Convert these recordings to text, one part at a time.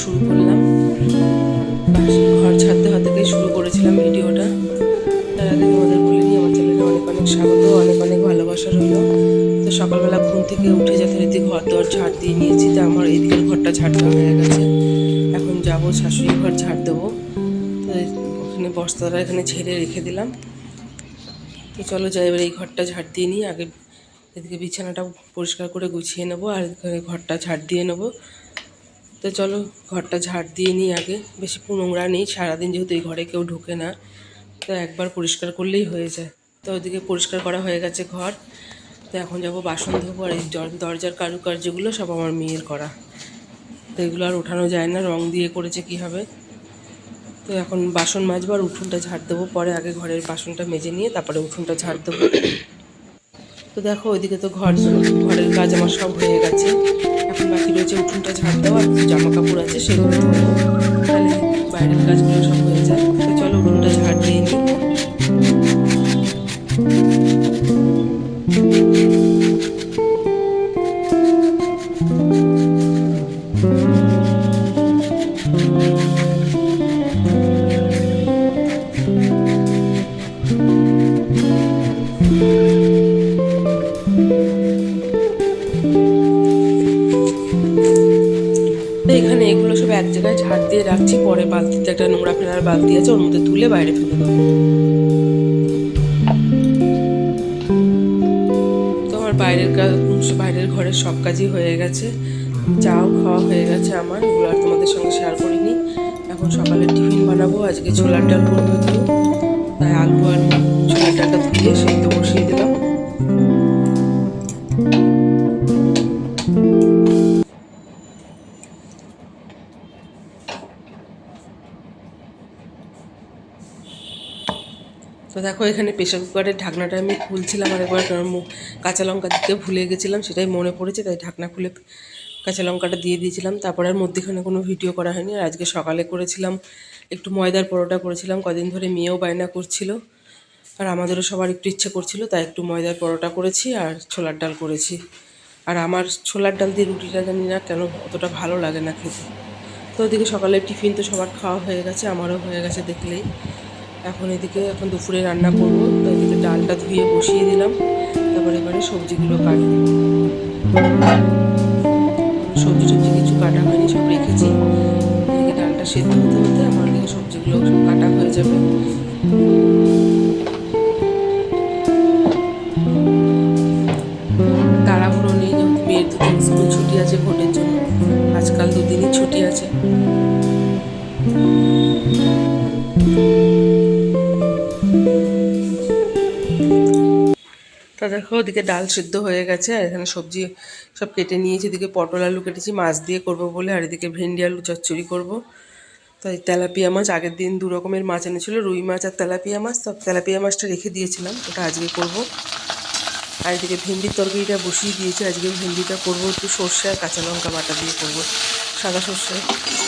শুরু করলাম। ঘর ছাড়তে হাতে থেকে শুরু করেছিলাম ভিডিওটা। তার আগে তোমাদের বলিনি, আমার চ্যানেলে অনেক অনেক স্বাগত, অনেক অনেক ভালোবাসা রইল। তো সকালবেলা ঘুম থেকে উঠে যথারীতি ঘর দর ঝাড় দিয়ে নিয়েছি। তো আমার এদিকের ঘরটা ঝাড়টা হয়ে গেছে। এখন যাব শাশুড়ি ঘর ঝাড় দেবো। তো ওখানে বস্তাটা এখানে ঝেড়ে রেখে দিলাম। তো চলো যাই, এবার এই ঘরটা ঝাড় দিয়ে নিই। আগে এদিকে বিছানাটা পরিষ্কার করে গুছিয়ে নেবো, আর ঘরটা ঝাড় দিয়ে নেবো। তো চলো ঘরটা ঝাড় দিয়ে নিই আগে। বেশি নোংরা নেই, সারাদিন যেহেতু এই ঘরে কেউ ঢোকে না, তো একবার পরিষ্কার করলেই হয়ে যায়। তো ওইদিকে পরিষ্কার করা হয়ে গেছে ঘর। তো এখন যাব বাসন ধোবো। আর এই দরজার কারুকার্যগুলো সব আমার মেয়ের করা, তো এগুলো আর ওঠানো যায় না, রং দিয়ে করেছে কি হবে। তো এখন বাসন মাজবো আর উঠোনটা ঝাড় দেবো পরে। আগে ঘরের বাসনটা মেজে নিয়ে তারপরে উঠোনটা ঝাড় দেবো। তো দেখো ওইদিকে তো ঘরের কাজ আমার সব হয়ে গেছে। এখন বাকি রয়েছে উঠোনটা ঝাড় দেওয়া, আর জামা কাপড় আছে সেগুলো ধোবো, তাহলে বাইরের কাজগুলো সব হয়ে যায়। তো চলো উঠোনটা ঝাড় দিয়ে নিই। এখানে এগুলো সব এক জায়গায় ঝাড় দিয়ে রাখছি, পরে বালতিতে একটা নোংরা ফেলার বালতি আছে, ওর মধ্যে তুলে বাইরে ফেলে দেবো। তো আমার বাইরের ঘরের সব কাজই হয়ে গেছে। চাও খাওয়া হয়ে গেছে আমার, এগুলো আর তোমাদের সঙ্গে শেয়ার করিনি। এখন সকালে টিফিন বানাবো, আজকে ছোলার ডাল করবো একটু, তাই আলু আর ছোলার ডালটা ধুয়ে সেদ্ধ বসিয়ে দিলাম। তো দেখো এখানে প্রেশার কুকারের ঢাকনাটা আমি খুলছিলাম, আর একবার কাঁচা লঙ্কা দিতে ভুলে গেছিলাম, সেটাই মনে পড়েছে, তাই ঢাকনা খুলে কাঁচা লঙ্কাটা দিয়ে দিয়েছিলাম। তারপরে আর মধ্যেখানে কোনো ভিডিও করা হয়নি। আর আজকে সকালে করেছিলাম একটু ময়দার পরোটা করেছিলাম, কদিন ধরে মেয়েও বায়না করছিল, আর আমাদেরও সবার একটু ইচ্ছে করছিল, তাই একটু ময়দার পরোটা করেছি আর ছোলার ডাল করেছি। আর আমার ছোলার ডাল দিয়ে রুটিটা জানি না কেন অতটা ভালো লাগে না খেতে। তো ওদিকে সকালের টিফিন তো সবার খাওয়া হয়ে গেছে, আমারও হয়ে গেছে দেখলেই। এখন দুপুরে রান্না করবো। তো এদিকে ডালটা ধুয়ে বসিয়ে দিলাম, তারপরে এবারে সবজিগুলো কাটবো। সবজি কিছু কাটা হয়নি, সব রেখেছি। এদিকে ডালটা সেদ্ধ হতে হতে আমার এদিকে সবজিগুলো সব কাটা হয়ে যাবে। তাড়াহুড়ো নেই, যেহেতু মেয়ের দুদিন স্কুল ছুটি আছে ভোটের জন্য, আজকাল দুদিনই ছুটি আছে। তা দেখো ওদিকে ডাল সিদ্ধ হয়ে গেছে, আর এখানে সবজি সব কেটে নিয়েছি। এদিকে পটল আলু কেটেছি মাছ দিয়ে করব বলে, আর এদিকে ভেন্ডি আলু চচ্চড়ি করব। তাই তেলাপিয়া মাছ, আগের দিন দু রকমের মাছ এনেছিল, রুই মাছ আর তেলাপিয়া মাছ। তো তেলাপিয়া মাছটা রেখে দিয়েছিলাম, ওটা আজকে করব। আর এদিকে ভেন্ডির তরকারিটা বসিয়ে দিয়েছি। আজকে ভেন্ডিটা করব একটু সর্ষে আর কাঁচা লঙ্কা বাটা দিয়ে করব, সাদা সর্ষে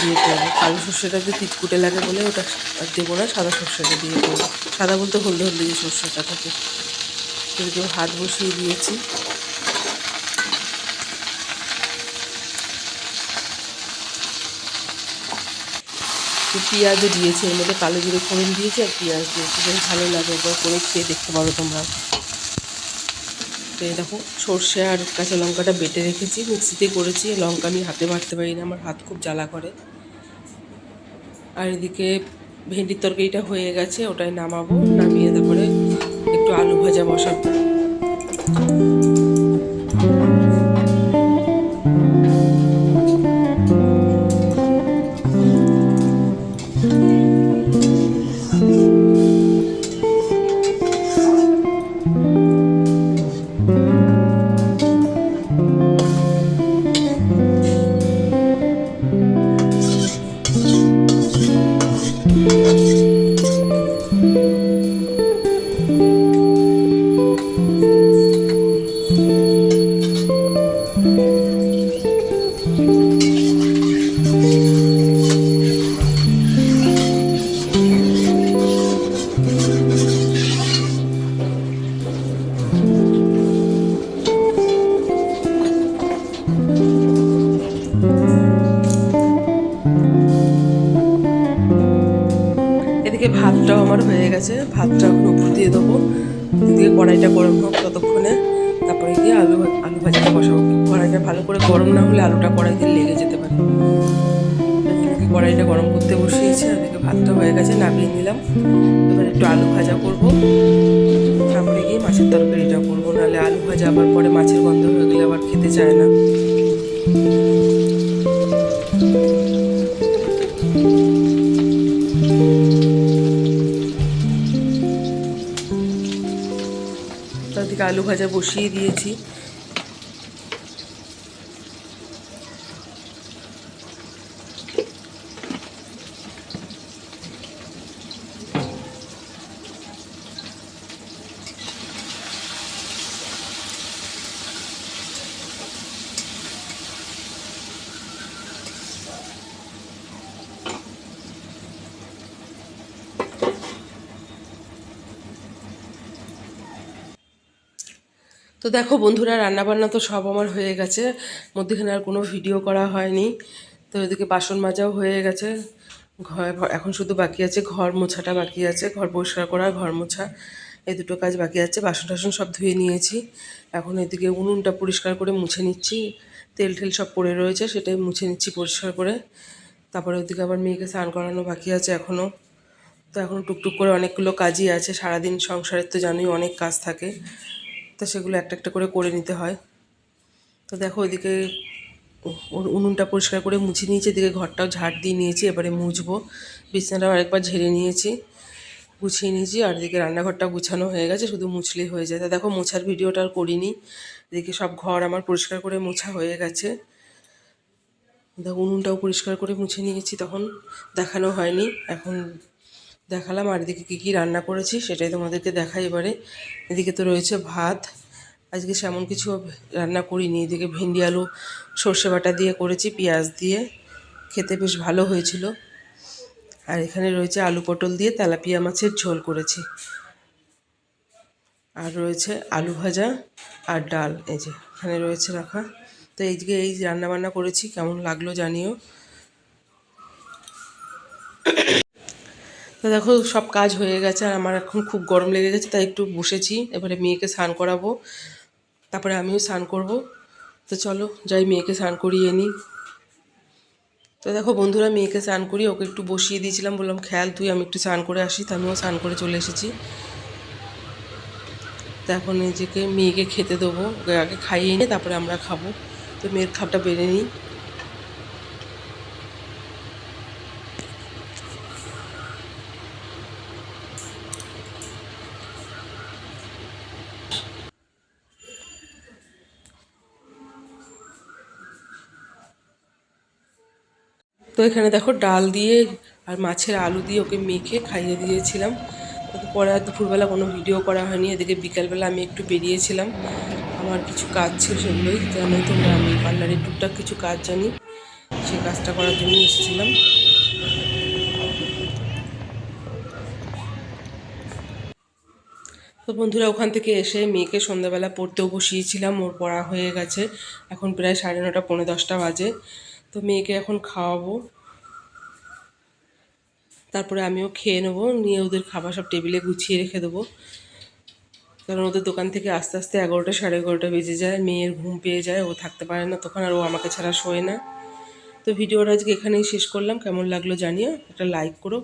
দিয়ে করবো। কালো সর্ষেটা যে তিতকুটে লাগে বলে ওটা আর দেবো না, সাদা সর্ষেটা দিয়ে করবো। সাদা বলতে হলদে হলদে যে সর্ষেটা থাকে। এদিকে ভাত বসিয়ে দিয়েছি। একটু পেঁয়াজও দিয়েছি, এর মধ্যে কালো জিরে ফোড়ন দিয়েছি আর পেঁয়াজ দিয়েছি, বেশ ভালো লাগে। একবার করে খেয়ে দেখতে পারো তোমরা। তো এই দেখো সর্ষে আর কাঁচা লঙ্কাটা বেটে রেখেছি, মিক্সিতে করেছি। লঙ্কা আমি হাতে বাটতে পারি না, আমার হাত খুব জ্বালা করে। আর এদিকে ভেন্ডির তরকারিটা হয়ে গেছে, ওটাই নামাবো, নামিয়ে তারপরে একটু আলু ভাজা বসাবো। এদিকে ভাতটাও আমার হয়ে গেছে, ভাতটা এখন উপর দিয়ে দেবো। এদিকে কড়াইটা গরম হোক ততক্ষণে, তারপরে গিয়ে আলু ভাজাটা বসাবো। কড়াইটা ভালো করে গরম না হলে আলুটা কড়াইতে লেগে যেতে পারে। এদিকে কড়াইটা গরম করতে বসিয়েছি, এদিকে ভাতটা হয়ে গেছে, নামিয়ে নিলাম। এবার একটু আলু ভাজা করবো, তারপরে গিয়ে মাছের তরকারিটা করবো। নাহলে আলু ভাজা আবার পরে মাছের গন্ধ হয়ে গেলে আবার খেতে চায় না। তারদিকে আলু ভাজা বসিয়ে দিয়েছি। তো দেখো বন্ধুরা, রান্নাবান্না তো সব আমার হয়ে গেছে, মধ্যেখানে আর কোনো ভিডিও করা হয়নি। তো এদিকে বাসন মাজাও হয়ে গেছে, এখন শুধু বাকি আছে ঘর মোছাটা বাকি আছে, ঘর পরিষ্কার করা, ঘর মোছা, এই দুটো কাজ বাকি আছে। বাসন টাসন সব ধুয়ে নিয়েছি, এখন এদিকে উনুনটা পরিষ্কার করে মুছে নিচ্ছি। তেল টেল সব পড়ে রয়েছে, সেটাই মুছে নিচ্ছি পরিষ্কার করে। তারপরে ওদিকে আবার মেয়েকে স্নান করানো বাকি আছে এখনও। তো এখন টুকটুক করে অনেকগুলো কাজই আছে, সারাদিন সংসারের তো জানোই অনেক কাজ থাকে, তো সেগুলো একটা একটা করে নিতে হয়। তো দেখো ওইদিকে উনুনটা পরিষ্কার করে মুছে নিয়েছি, এদিকে ঘরটাও ঝাড় দিয়ে নিয়েছি, এবারে মুছবো। বিছানাটাও আরেকবার ঝেড়ে নিয়েছি, গুছিয়ে নিয়েছি। আর এদিকে রান্নাঘরটা গুছানো হয়ে গেছে, শুধু মুছলেই হয়ে যায়। তা দেখো মোছার ভিডিওটা আর করিনি। এদিকে সব ঘর আমার পরিষ্কার করে মোছা হয়ে গেছে। দেখো উনুনটাও পরিষ্কার করে মুছে নিয়েছি, তখন দেখানো হয়নি, এখন দেখালাম। আর এদিকে কী কী রান্না করেছি সেটাই তোমাদেরকে দেখাই এবারে। এদিকে তো রয়েছে ভাত, আজকে সেমন কিছু রান্না করিনি। এদিকে ভেন্ডি আলু সর্ষে বাটা দিয়ে করেছি, পেঁয়াজ দিয়ে, খেতে বেশ ভালো হয়েছিল। আর এখানে রয়েছে আলু পটল দিয়ে তেলাপিয়া মাছের ঝোল করেছি, আর রয়েছে আলু ভাজা আর ডাল, এই যে এখানে রয়েছে রাখা। তো এইদিকে এই রান্নাবান্না করেছি, কেমন লাগলো জানিও। তো দেখো সব কাজ হয়ে গেছে, আর আমার এখন খুব গরম লেগে গেছে, তাই একটু বসেছি। এবারে মেয়েকে স্নান করাবো, তারপরে আমিও স্নান করব। তো চলো যাই মেয়েকে স্নান করিয়ে নিই। তো দেখো বন্ধুরা, মেয়েকে স্নান করিয়ে ওকে একটু বসিয়ে দিয়েছিলাম, বললাম খেয়াল তুই, আমি একটু স্নান করে আসি। তো আমিও স্নান করে চলে এসেছি। তো এখন নিজেকে মেয়েকে খেতে দেবো, ওকে আগে খাইয়ে নিয়ে তারপরে আমরা খাবো। তো মেয়ের খাপটা বেড়ে নিই। তো এখানে দেখো ডাল দিয়ে আর মাছের আলু দিয়ে ওকে মেখে খাইয়ে দিয়েছিলাম। পরে আর দুপুরবেলা কোনো ভিডিও করা হয়নি। এদিকে বিকালবেলা আমি একটু বেরিয়েছিলাম, আমার কিছু কাজ ছিল, সেগুলোই জানোই তোমরা, আমি পার্লারের টুকটাক কিছু কাজ জানি, সেই কাজটা করার জন্য এসেছিলাম। তো বন্ধুরা, ওখান থেকে এসে মেয়েকে সন্ধ্যাবেলা পড়তেও বসিয়েছিলাম, ওর পড়া হয়ে গেছে, এখন প্রায় 9:30 পৌনে 10টা বাজে। তো মেয়েকে এখন খাওয়াবো। তারপরে আমিও খেয়ে নেবো, নিয়ে ওদের খাবার সব টেবিলে গুছিয়ে রেখে দেবো। কারণ ওদের দোকান থেকে আস্তে আস্তে 11টা 11:30 বেজে যায়, মেয়ের ঘুম পেয়ে যায়, ও থাকতে পারে না তখন, আর ও আমাকে ছাড়া শোয় না। তো ভিডিওটা আজকে এখানেই শেষ করলাম। কেমন লাগলো জানিও, একটা লাইক করো।